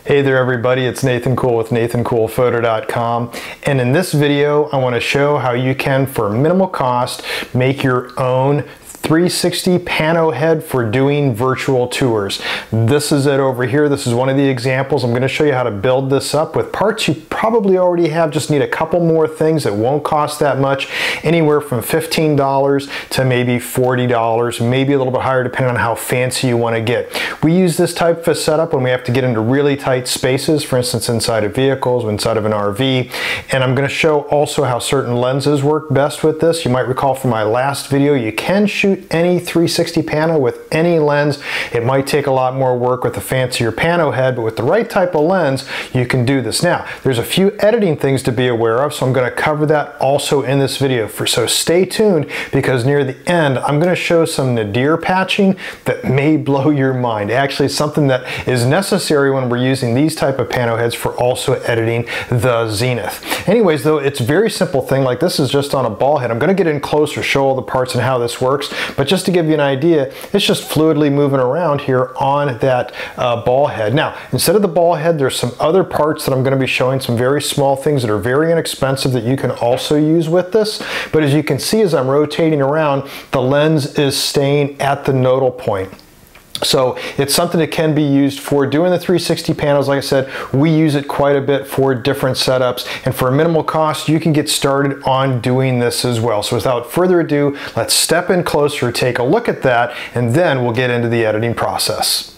Hey there everybody, it's Nathan Cool with nathancoolphoto.com, and in this video I want to show how you can, for minimal cost, make your own 360 pano head for doing virtual tours. This is it over here. This is one of the examples. I'm going to show you how to build this up with parts you probably already have. Just need a couple more things that won't cost that much, anywhere from $15 to maybe $40, maybe a little bit higher depending on how fancy you want to get. We use this type of setup when we have to get into really tight spaces, for instance inside of vehicles, inside of an RV, and I'm going to show also how certain lenses work best with this. You might recall from my last video, you can shoot any 360 pano with any lens. It might take a lot more work with a fancier pano head, but with the right type of lens you can do this. Now there's a few editing things to be aware of, so I'm going to cover that also in this video. So stay tuned, because near the end I'm going to show some nadir patching that may blow your mind. Actually, something that is necessary when we're using these type of pano heads for also editing the zenith. Anyways though, it's a very simple thing. Like, this is just on a ball head. I'm going to get in closer, show all the parts and how this works. But just to give you an idea, it's just fluidly moving around here on that ball head. Now, instead of the ball head, there's some other parts that I'm going to be showing, some very small things that are very inexpensive that you can also use with this. But as you can see, as I'm rotating around, the lens is staying at the nodal point. So it's something that can be used for doing the 360 panos. Like I said, we use it quite a bit for different setups, and for a minimal cost you can get started on doing this as well. So without further ado, let's step in closer, take a look at that, and then we'll get into the editing process.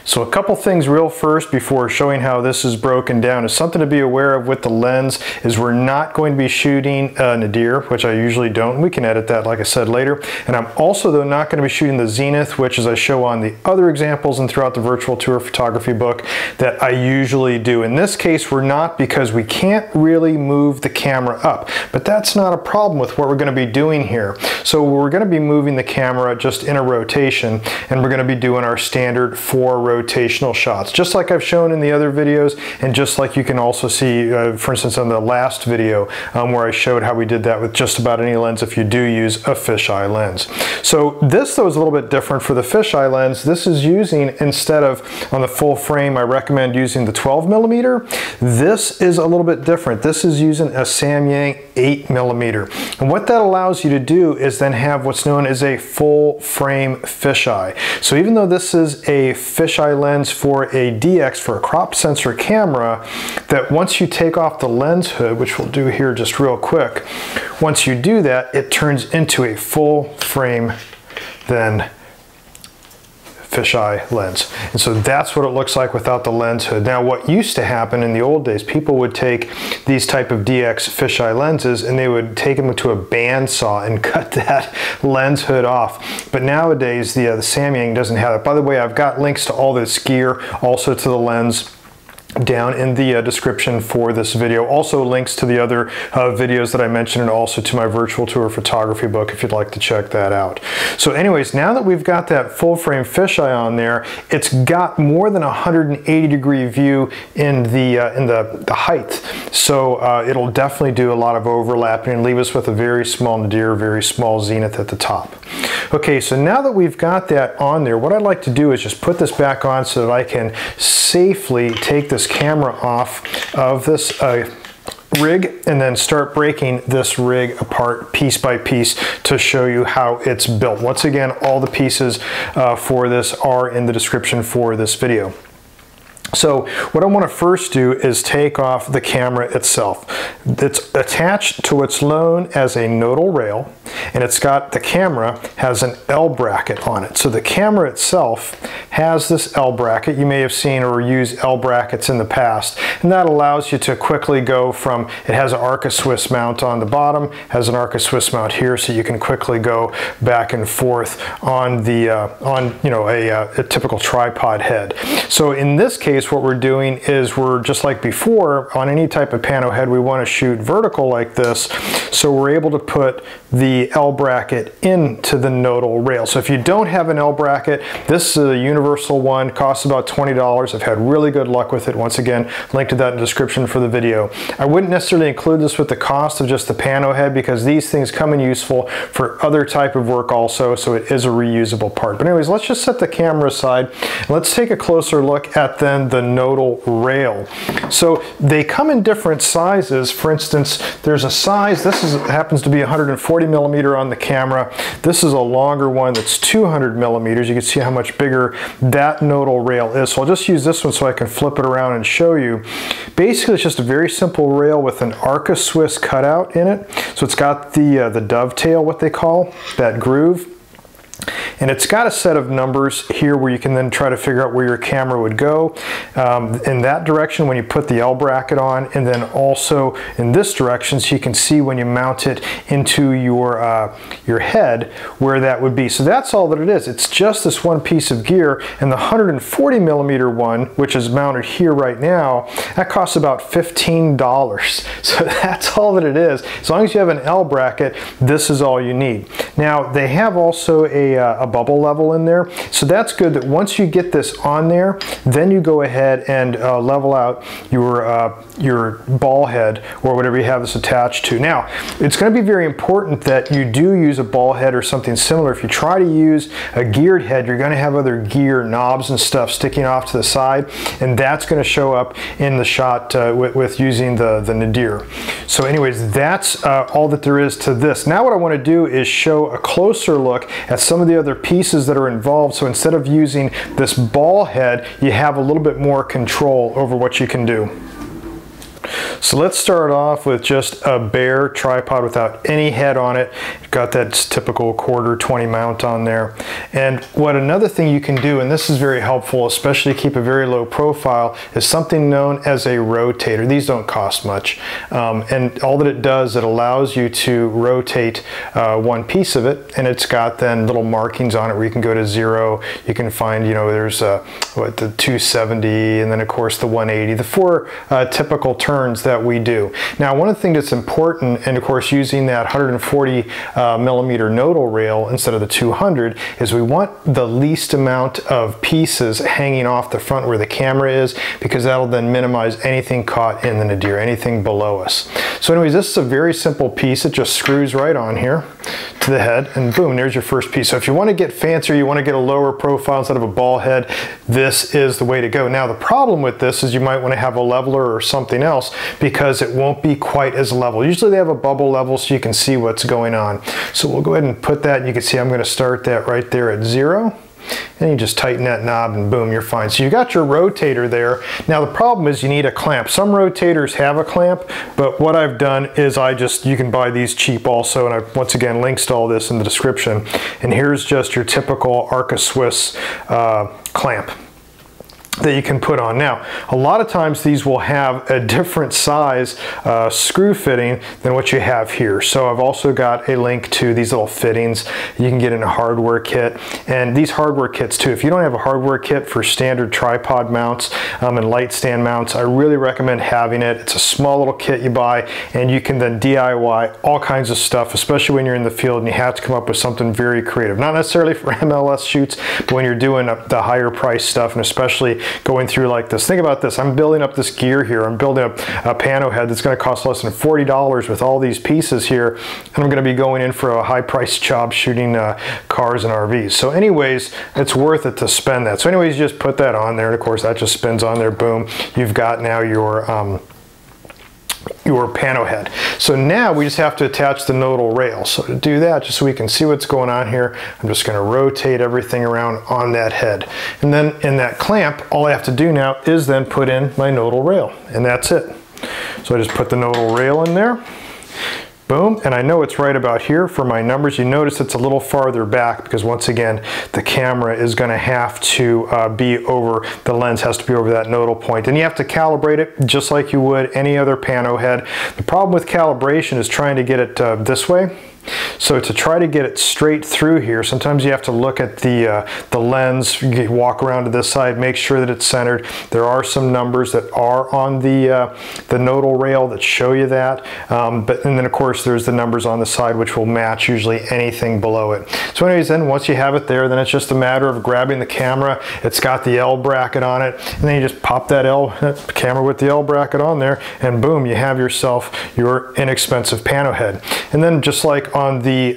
So a couple things real first before showing how this is broken down is something to be aware of with the lens is we're not going to be shooting nadir, which I usually don't. We can edit that, like I said, later. And I'm also, though, not going to be shooting the zenith, which, as I show on the other examples and throughout the virtual tour photography book, that I usually do. In this case, we're not, because we can't really move the camera up. But that's not a problem with what we're going to be doing here. So we're going to be moving the camera just in a rotation, and we're going to be doing our standard 4 rotational shots, just like I've shown in the other videos, and just like you can also see, for instance, on the last video where I showed how we did that with just about any lens if you do use a fisheye lens. So this, though, is a little bit different for the fisheye lens. This is using, instead of on the full frame, I recommend using the 12mm. This is a little bit different. This is using a Samyang 8mm. And what that allows you to do is then have what's known as a full frame fisheye. So even though this is a fisheye lens for a DX, for a crop sensor camera, that once you take off the lens hood, which we'll do here just real quick, once you do that, it turns into a full frame then fisheye lens. And so that's what it looks like without the lens hood. Now, what used to happen in the old days, people would take these type of DX fisheye lenses and they would take them to a bandsaw and cut that lens hood off. But nowadays, the Samyang doesn't have it. By the way, I've got links to all this gear, also to the lens, down in the description for this video. Also links to the other videos that I mentioned, and also to my virtual tour photography book if you'd like to check that out. So anyways, now that we've got that full frame fisheye on there, it's got more than 180-degree view in the height. So it'll definitely do a lot of overlapping and leave us with a very small nadir, very small zenith at the top. Okay, so now that we've got that on there, what I'd like to do is just put this back on so that I can safely take this camera off of this rig and then start breaking this rig apart piece by piece to show you how it's built. Once again, all the pieces for this are in the description for this video. So what I want to first do is take off the camera itself. It's attached to what's known as a nodal rail, and it's got, the camera has an L bracket on it. So the camera itself has this L bracket. You may have seen or used L brackets in the past, and that allows you to quickly go from, it has an Arca Swiss mount on the bottom, has an Arca Swiss mount here, so you can quickly go back and forth on the a typical tripod head. So in this case, what we're doing is, we're just like before on any type of pano head, we want to shoot vertical like this, so we're able to put the the L bracket into the nodal rail. So if you don't have an L bracket, this is a universal one, costs about $20. I've had really good luck with it. Once again, link to that in the description for the video. I wouldn't necessarily include this with the cost of just the Pano head because these things come in useful for other type of work also, so it is a reusable part. But anyways, let's just set the camera aside and let's take a closer look at then the nodal rail. So they come in different sizes. For instance, there's a size, happens to be 140 millimeter on the camera. This is a longer one that's 200 millimeters. You can see how much bigger that nodal rail is. So I'll just use this one so I can flip it around and show you. Basically, it's just a very simple rail with an Arca Swiss cutout in it. So it's got the dovetail, what they call, that groove. And it's got a set of numbers here where you can then try to figure out where your camera would go in that direction when you put the L bracket on, and then also in this direction so you can see when you mount it into your head where that would be. So that's all that it is. It's just this one piece of gear, and the 140 millimeter one, which is mounted here right now, that costs about $15. So that's all that it is. As long as you have an L bracket, this is all you need. Now they have also a bubble level in there, so that's good that once you get this on there, then you go ahead and level out your ball head or whatever you have this attached to. Now it's going to be very important that you do use a ball head or something similar. If you try to use a geared head, you're going to have other gear knobs and stuff sticking off to the side, and that's going to show up in the shot with using the nadir. So anyways, that's all that there is to this. Now what I want to do is show a closer look at some of the other pieces that are involved. So instead of using this ball head, you have a little bit more control over what you can do. So let's start off with just a bare tripod without any head on it. Got that typical 1/4-20 mount on there. And another thing you can do, and this is very helpful, especially to keep a very low profile, is something known as a rotator. These don't cost much. And all that it does, it allows you to rotate one piece of it, and it's got then little markings on it where you can go to 0. You can find, you know, there's the 270, and then of course the 180, the 4 typical turns that we do. Now, one of the things that's important, and of course using that 140 millimeter nodal rail instead of the 200, is we want the least amount of pieces hanging off the front where the camera is, because that'll then minimize anything caught in the nadir, anything below us. So anyways, this is a very simple piece. It just screws right on here to the head, and boom, there's your first piece. So if you want to get fancier, you want to get a lower profile instead of a ball head, this is the way to go. Now the problem with this is you might want to have a leveler or something else, because it won't be quite as level. Usually they have a bubble level so you can see what's going on. So we'll go ahead and put that, and you can see I'm going to start that right there at 0. And you just tighten that knob and boom, you're fine. So you got your rotator there. Now the problem is you need a clamp. Some rotators have a clamp, but what I've done is you can buy these cheap also, and I've once again links to all this in the description. And here's just your typical Arca Swiss clamp that you can put on. Now, a lot of times these will have a different size screw fitting than what you have here. So I've also got a link to these little fittings you can get in a hardware kit. And these hardware kits too, if you don't have a hardware kit for standard tripod mounts and light stand mounts, I really recommend having it. It's a small little kit you buy, and you can then DIY all kinds of stuff, especially when you're in the field and you have to come up with something very creative. Not necessarily for MLS shoots, but when you're doing the higher price stuff, and especially going through like this. Think about this. I'm building up this gear here. I'm building up a Pano head that's going to cost less than $40 with all these pieces here, and I'm going to be going in for a high-priced job shooting cars and RVs. So anyways, it's worth it to spend that. So anyways, you just put that on there, and of course that just spins on there. Boom. You've got now your Pano head. So now we just have to attach the nodal rail. So to do that, just so we can see what's going on here, I'm just going to rotate everything around on that head. And then in that clamp, all I have to do now is then put in my nodal rail, and that's it. So I just put the nodal rail in there. Boom, and I know it's right about here for my numbers. You notice it's a little farther back because once again, the camera is going to have to be over, the lens has to be over that nodal point. And you have to calibrate it just like you would any other Pano head. The problem with calibration is trying to get it this way. So to try to get it straight through here, sometimes you have to look at the lens, you walk around to this side, make sure that it's centered. There are some numbers that are on the nodal rail that show you that, and then of course there's the numbers on the side which will match usually anything below it. So anyways, then once you have it there, then it's just a matter of grabbing the camera. It's got the L bracket on it, and then you just pop that camera with the L bracket on there, and boom, you have yourself your inexpensive Pano head. And then just like on the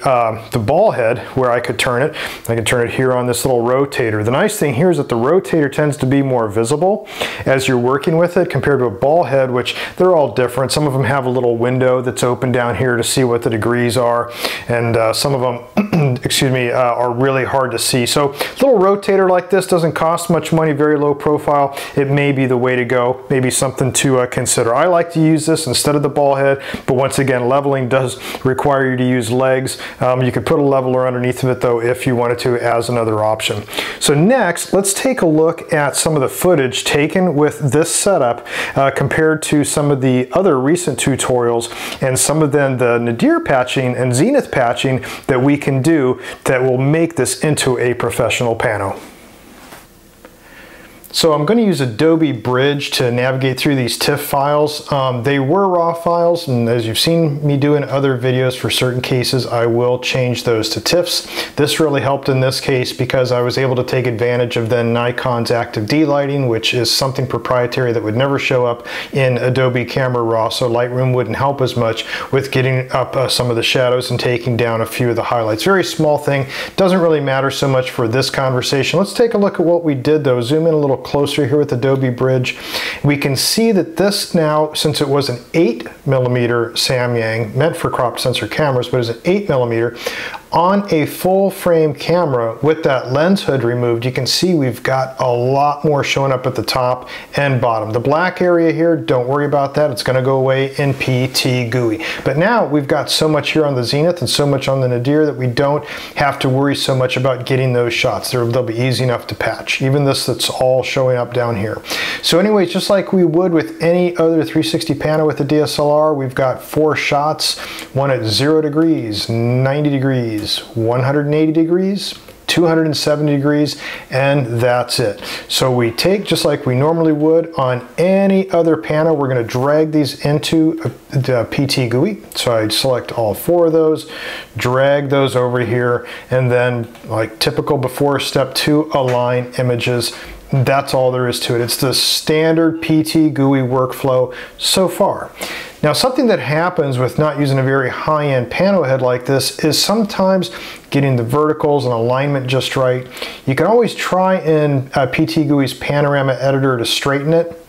ball head where I could turn it here on this little rotator. The nice thing here is that the rotator tends to be more visible as you're working with it compared to a ball head, which they're all different. Some of them have a little window that's open down here to see what the degrees are, and some of them excuse me, are really hard to see. So a little rotator like this doesn't cost much money, very low profile. It may be the way to go, maybe something to consider. I like to use this instead of the ball head, but once again, leveling does require you to use legs. You could put a leveler underneath of it though if you wanted to as another option. So next, let's take a look at some of the footage taken with this setup compared to some of the other recent tutorials and some of then the nadir patching and zenith patching that we can do that will make this into a professional Pano. So I'm going to use Adobe Bridge to navigate through these TIFF files. They were raw files, and as you've seen me do in other videos, for certain cases I will change those to TIFFs. This really helped in this case because I was able to take advantage of then Nikon's active D-lighting, which is something proprietary that would never show up in Adobe Camera Raw, so Lightroom wouldn't help as much with getting up some of the shadows and taking down a few of the highlights. Very small thing, doesn't really matter so much for this conversation. Let's take a look at what we did though. Zoom in a little closer here with Adobe Bridge. We can see that this now, since it was an 8mm Samyang, meant for crop sensor cameras, but is an 8mm, on a full frame camera with that lens hood removed, you can see we've got a lot more showing up at the top and bottom. The black area here, don't worry about that. It's going to go away in PT GUI. But now we've got so much here on the zenith and so much on the nadir that we don't have to worry so much about getting those shots. They'll be easy enough to patch. Even this that's all showing up down here. So anyways, just like we would with any other 360 Pano with the DSLR, we've got 4 shots, one at 0 degrees, 90 degrees, 180 degrees, 270 degrees, and that's it. So we take, just like we normally would on any other Pano, we're going to drag these into the PT GUI. So I select all 4 of those, drag those over here, and then, like typical before step 2, align images. That's all there is to it. It's the standard PT GUI workflow so far. Now, something that happens with not using a very high-end Pano head like this is sometimes getting the verticals and alignment just right. You can always try in PT GUI's panorama editor to straighten it.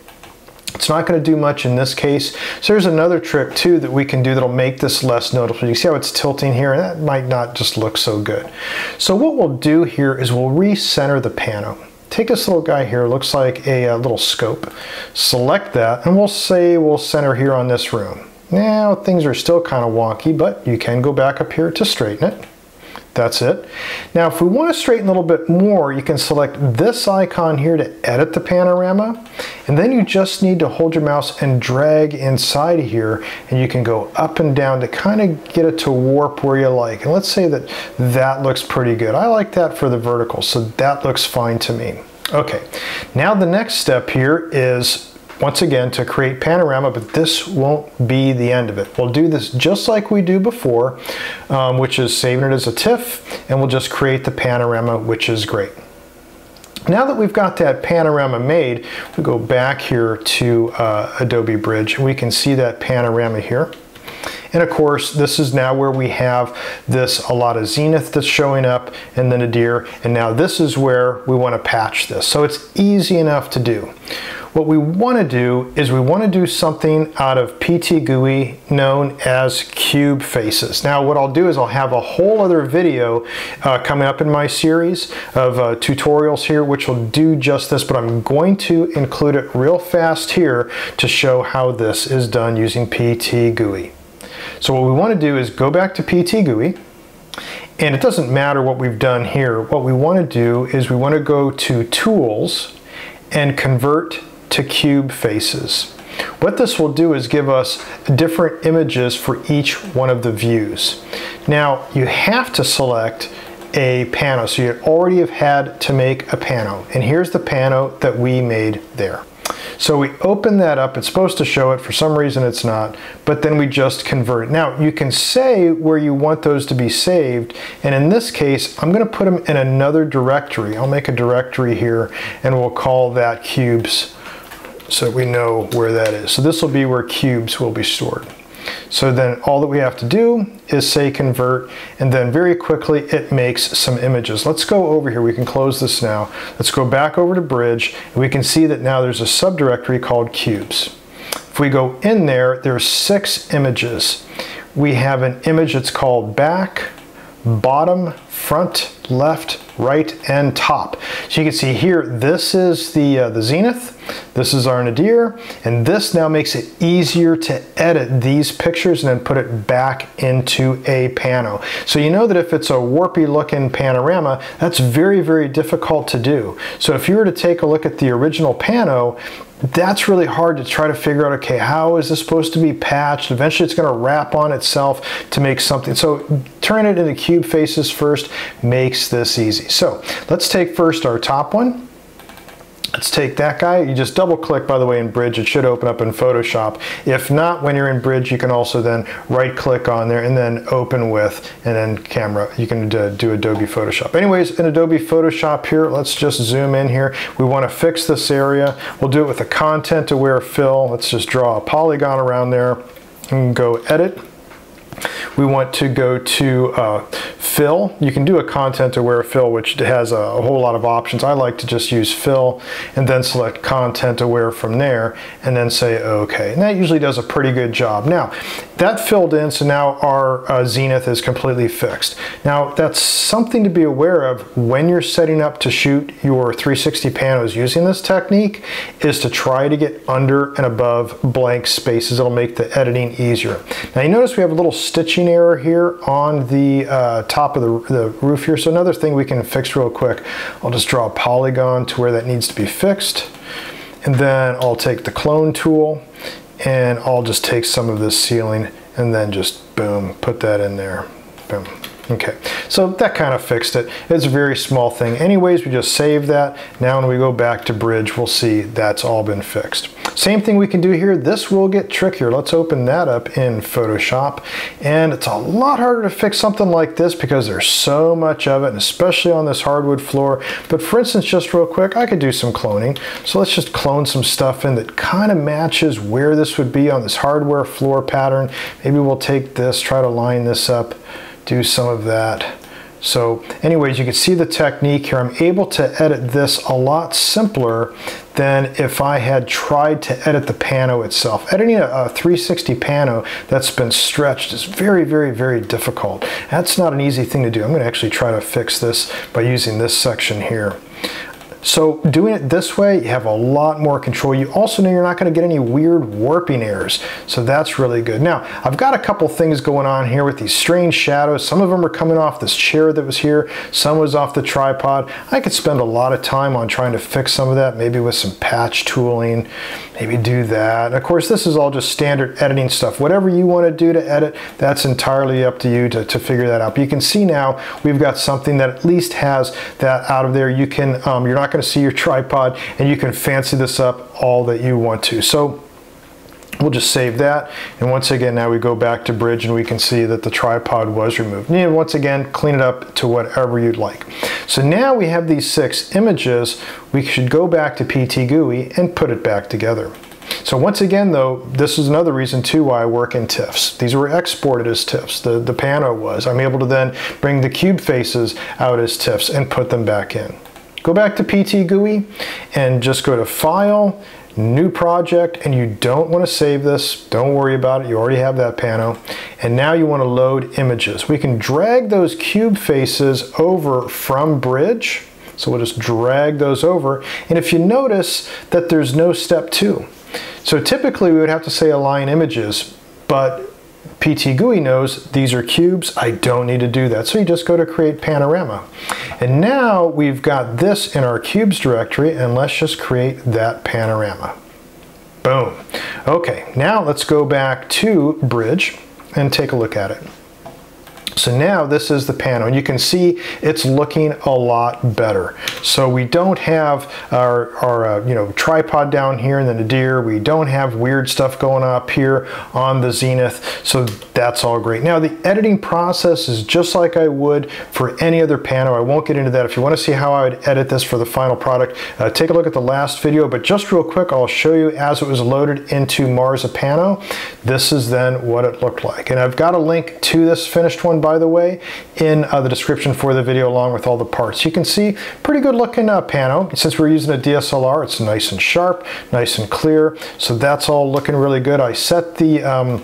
It's not going to do much in this case. So there's another trick too that we can do that'll make this less noticeable. You see how it's tilting here, and that might not just look so good. So what we'll do here is we'll recenter the Pano. Take this little guy here, looks like a little scope. Select that, and we'll say we'll center here on this room. Now things are still kind of wonky, but you can go back up here to straighten it. That's it. Now if we want to straighten a little bit more, you can select this icon here to edit the panorama, and then you just need to hold your mouse and drag inside of here, and you can go up and down to kind of get it to warp where you like. And let's say that that looks pretty good. I like that for the vertical, so that looks fine to me. Okay, now the next step here is once again to create panorama, but this won't be the end of it. We'll do this just like we do before, which is saving it as a TIFF, and we'll just create the panorama, which is great. Now that we've got that panorama made, we go back here to Adobe Bridge, and we can see that panorama here. And of course, this is now where we have a lot of zenith that's showing up and the nadir, and now this is where we want to patch this. So it's easy enough to do. What we want to do is we want to do something out of PT GUI known as cube faces. Now what I'll do is I'll have a whole other video coming up in my series of tutorials here which will do just this, but I'm going to include it real fast here to show how this is done using PT GUI. So what we want to do is go back to PT GUI, and it doesn't matter what we've done here. What we want to do is we want to go to Tools and Convert to Cube Faces. What this will do is give us different images for each one of the views. Now, you have to select a pano, so you already have had to make a pano, and here's the pano that we made there. So we open that up, it's supposed to show it, for some reason it's not, but then we just convert it. Now you can say where you want those to be saved, and in this case I'm going to put them in another directory. I'll make a directory here and we'll call that cubes so we know where that is. So this will be where cubes will be stored. So then all that we have to do is say convert, and then very quickly it makes some images. Let's go over here. We can close this now. Let's go back over to Bridge, and we can see that now there's a subdirectory called cubes. If we go in there, there's 6 images. We have an image that's called back, bottom, front, left, right, and top. So you can see here, this is the zenith, this is our nadir, and this now makes it easier to edit these pictures and then put it back into a pano. So you know that if it's a warpy looking panorama, that's very, very difficult to do. So if you were to take a look at the original pano, that's really hard to try to figure out, okay, how is this supposed to be patched? Eventually it's going to wrap on itself to make something. So turn it into cube faces first makes this easy. So let's take first our top one. Let's take that guy. You just double click, by the way, in Bridge. It should open up in Photoshop. If not, when you're in Bridge, you can also then right click on there and then open with, and then camera. You can do Adobe Photoshop. Anyways, in Adobe Photoshop here, let's just zoom in here. We want to fix this area. We'll do it with a content aware fill. Let's just draw a polygon around there and go edit. We want to go to fill. You can do a content aware fill, which has a whole lot of options. I like to just use fill and then select content aware from there and then say OK. And that usually does a pretty good job. Now that filled in, so now our zenith is completely fixed. Now that's something to be aware of when you're setting up to shoot your 360 panos using this technique, is to try to get under and above blank spaces. It'll make the editing easier. Now you notice we have a little stitching error here on the top of the roof here. So another thing we can fix real quick, I'll just draw a polygon to where that needs to be fixed, and then I'll take the clone tool and I'll just take some of this ceiling and then just boom, put that in there. Boom. Okay, so that kind of fixed it. It's a very small thing. Anyways, we just save that. Now when we go back to Bridge, we'll see that's all been fixed. Same thing we can do here. This will get trickier. Let's open that up in Photoshop. And it's a lot harder to fix something like this because there's so much of it, and especially on this hardwood floor. But for instance, just real quick, I could do some cloning. So let's just clone some stuff in that kind of matches where this would be on this hardware floor pattern. Maybe we'll take this, try to line this up, do some of that. So anyways, you can see the technique here. I'm able to edit this a lot simpler than if I had tried to edit the pano itself. Editing a 360 pano that's been stretched is very, very, very difficult. That's not an easy thing to do. I'm going to actually try to fix this by using this section here. So doing it this way, you have a lot more control. You also know you're not going to get any weird warping errors. So that's really good. Now, I've got a couple things going on here with these strange shadows. Some of them are coming off this chair that was here. Some was off the tripod. I could spend a lot of time on trying to fix some of that, maybe with some patch tooling, maybe do that. And of course, this is all just standard editing stuff. Whatever you want to do to edit, that's entirely up to you to figure that out. But you can see now we've got something that at least has that out of there. You can, you're not going to see your tripod, and you can fancy this up all that you want to. So we'll just save that, and once again now we go back to Bridge and we can see that the tripod was removed. And once again, clean it up to whatever you'd like. So now we have these 6 images. We should go back to PT GUI and put it back together. So once again though, this is another reason too why I work in TIFFs. These were exported as TIFFs, the pano was. I'm able to then bring the cube faces out as TIFFs and put them back in. Go back to PT GUI and just go to File, New Project, and you don't want to save this. Don't worry about it. You already have that pano. And now you want to load images. We can drag those cube faces over from Bridge. So we'll just drag those over. And if you notice that there's no step 2. So typically we would have to say align images, but PT GUI knows these are cubes. I don't need to do that. So you just go to create panorama. And now we've got this in our cubes directory, and let's just create that panorama. Boom. Okay, now let's go back to Bridge and take a look at it. So now this is the Pano, and you can see it's looking a lot better. So we don't have our you know, tripod down here in the nadir. We don't have weird stuff going up here on the Zenith. So that's all great. Now the editing process is just like I would for any other Pano. I won't get into that. If you want to see how I would edit this for the final product, take a look at the last video. But just real quick, I'll show you as it was loaded into Pano. This is then what it looked like. And I've got a link to this finished one, by the way, in the description for the video, along with all the parts. You can see pretty good looking Pano. Since we're using a DSLR, it's nice and sharp, nice and clear. So that's all looking really good. I set the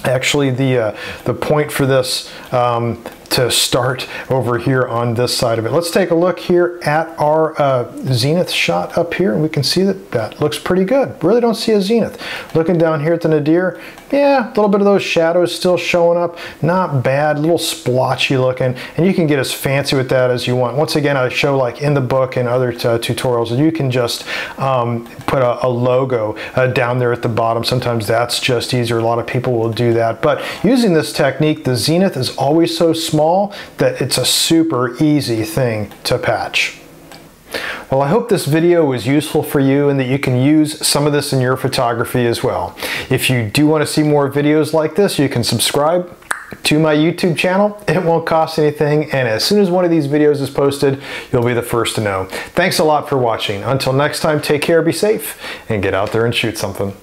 actually the point for this to start over here on this side of it. Let's take a look here at our Zenith shot up here, and we can see that that looks pretty good. Really don't see a Zenith. Looking down here at the nadir, yeah, a little bit of those shadows still showing up. Not bad, a little splotchy looking, and you can get as fancy with that as you want. Once again, I show, like in the book and other tutorials, you can just put a logo down there at the bottom. Sometimes that's just easier. A lot of people will do that. But using this technique, the Zenith is always so small that it's a super easy thing to patch. Well, I hope this video was useful for you and that you can use some of this in your photography as well. If you do want to see more videos like this, you can subscribe to my YouTube channel. It won't cost anything, and as soon as one of these videos is posted, you'll be the first to know. Thanks a lot for watching. Until next time, take care, be safe, and get out there and shoot something.